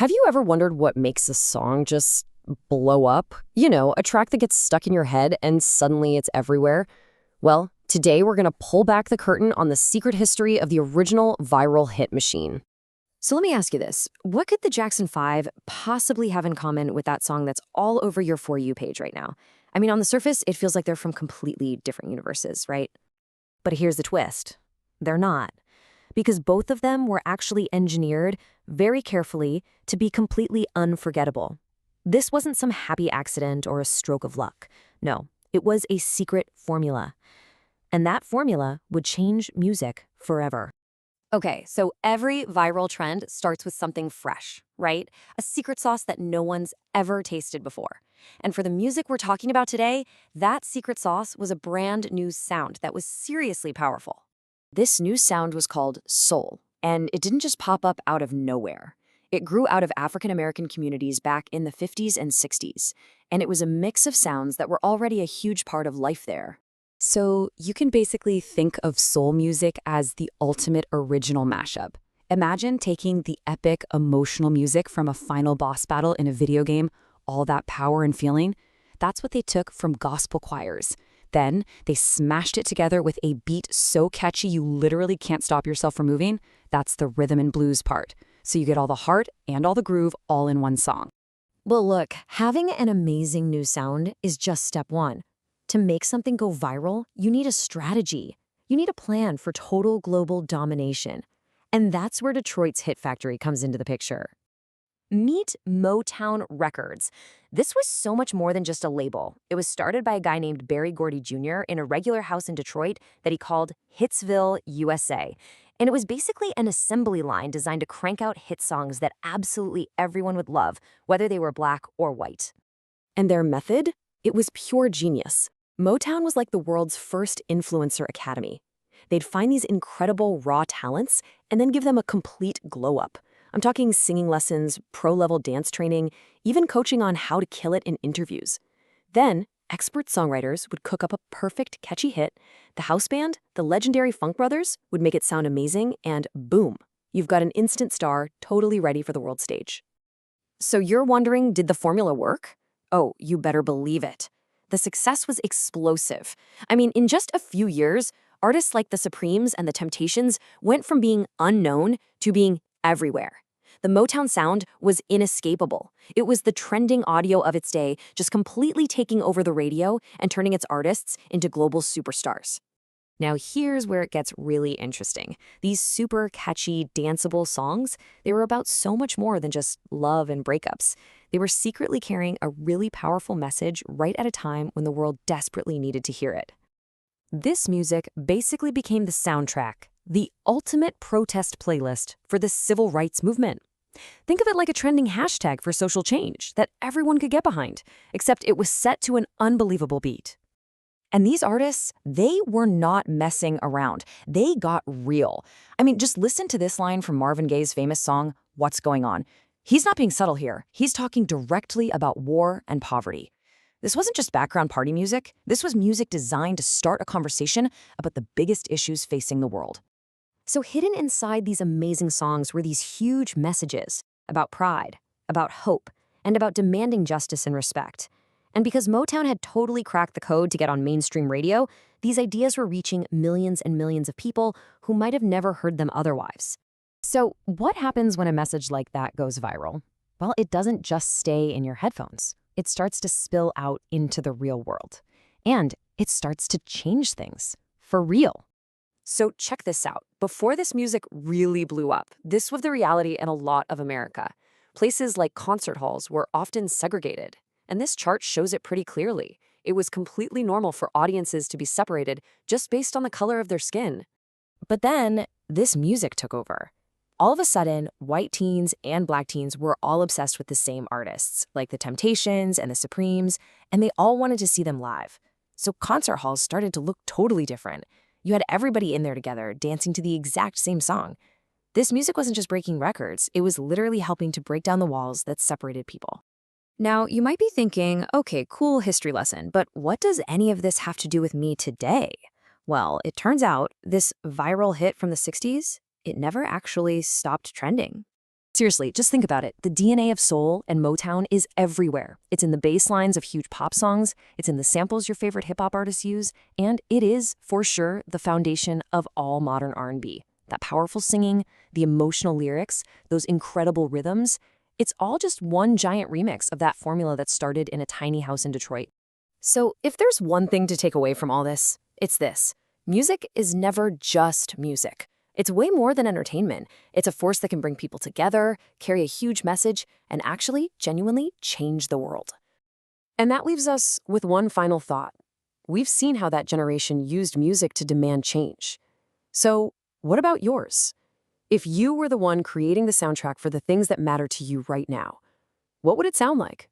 Have you ever wondered what makes a song just blow up? You know, a track that gets stuck in your head and suddenly it's everywhere? Well, today we're going to pull back the curtain on the secret history of the original viral hit machine. So let me ask you this. What could the Jackson 5 possibly have in common with that song that's all over your For You page right now? I mean, on the surface, it feels like they're from completely different universes, right? But here's the twist. They're not. Because both of them were actually engineered very carefully to be completely unforgettable. This wasn't some happy accident or a stroke of luck. No, it was a secret formula. And that formula would change music forever. Okay, so every viral trend starts with something fresh, right? A secret sauce that no one's ever tasted before. And for the music we're talking about today, that secret sauce was a brand new sound that was seriously powerful. This new sound was called soul, and it didn't just pop up out of nowhere. It grew out of African American communities back in the 50s and 60s, and it was a mix of sounds that were already a huge part of life there. So you can basically think of soul music as the ultimate original mashup. Imagine taking the epic, emotional music from a final boss battle in a video game, all that power and feeling. That's what they took from gospel choirs. Then they smashed it together with a beat so catchy you literally can't stop yourself from moving. That's the rhythm and blues part. So you get all the heart and all the groove all in one song. Well, look, having an amazing new sound is just step one. To make something go viral, you need a strategy. You need a plan for total global domination. And that's where Detroit's Hit Factory comes into the picture. Meet Motown Records. This was so much more than just a label. It was started by a guy named Berry Gordy Jr. in a regular house in Detroit that he called Hitsville, USA. And it was basically an assembly line designed to crank out hit songs that absolutely everyone would love, whether they were black or white. And their method? It was pure genius. Motown was like the world's first influencer academy. They'd find these incredible raw talents and then give them a complete glow-up. I'm talking singing lessons, pro-level dance training, even coaching on how to kill it in interviews. Then, expert songwriters would cook up a perfect, catchy hit, the house band, the legendary Funk Brothers, would make it sound amazing, and boom, you've got an instant star totally ready for the world stage. So you're wondering, did the formula work? Oh, you better believe it. The success was explosive. I mean, in just a few years, artists like the Supremes and the Temptations went from being unknown to being everywhere. The Motown sound was inescapable. It was the trending audio of its day, just completely taking over the radio and turning its artists into global superstars. Now here's where it gets really interesting. These super catchy, danceable songs, they were about so much more than just love and breakups. They were secretly carrying a really powerful message right at a time when the world desperately needed to hear it. This music basically became the soundtrack, the ultimate protest playlist for the civil rights movement. Think of it like a trending hashtag for social change that everyone could get behind, except it was set to an unbelievable beat. And these artists, they were not messing around. They got real. I mean, just listen to this line from Marvin Gaye's famous song, What's Going On? He's not being subtle here. He's talking directly about war and poverty. This wasn't just background party music. This was music designed to start a conversation about the biggest issues facing the world. So hidden inside these amazing songs were these huge messages about pride, about hope, and about demanding justice and respect. And because Motown had totally cracked the code to get on mainstream radio, these ideas were reaching millions and millions of people who might have never heard them otherwise. So what happens when a message like that goes viral? Well, it doesn't just stay in your headphones. It starts to spill out into the real world. And it starts to change things. For real. So check this out. Before this music really blew up, this was the reality in a lot of America. Places like concert halls were often segregated. And this chart shows it pretty clearly. It was completely normal for audiences to be separated just based on the color of their skin. But then, this music took over. All of a sudden, white teens and black teens were all obsessed with the same artists, like the Temptations and the Supremes, and they all wanted to see them live. So concert halls started to look totally different. You had everybody in there together, dancing to the exact same song. This music wasn't just breaking records, it was literally helping to break down the walls that separated people. Now, you might be thinking, okay, cool history lesson, but what does any of this have to do with me today? Well, it turns out this viral hit from the 60s, it never actually stopped trending. Seriously, just think about it. The DNA of soul and Motown is everywhere. It's in the bass lines of huge pop songs, it's in the samples your favorite hip-hop artists use, and it is, for sure, the foundation of all modern R&B. That powerful singing, the emotional lyrics, those incredible rhythms, it's all just one giant remix of that formula that started in a tiny house in Detroit. So, if there's one thing to take away from all this, it's this. Music is never just music. It's way more than entertainment. It's a force that can bring people together, carry a huge message, and actually, genuinely change the world. And that leaves us with one final thought. We've seen how that generation used music to demand change. So, what about yours? If you were the one creating the soundtrack for the things that matter to you right now, what would it sound like?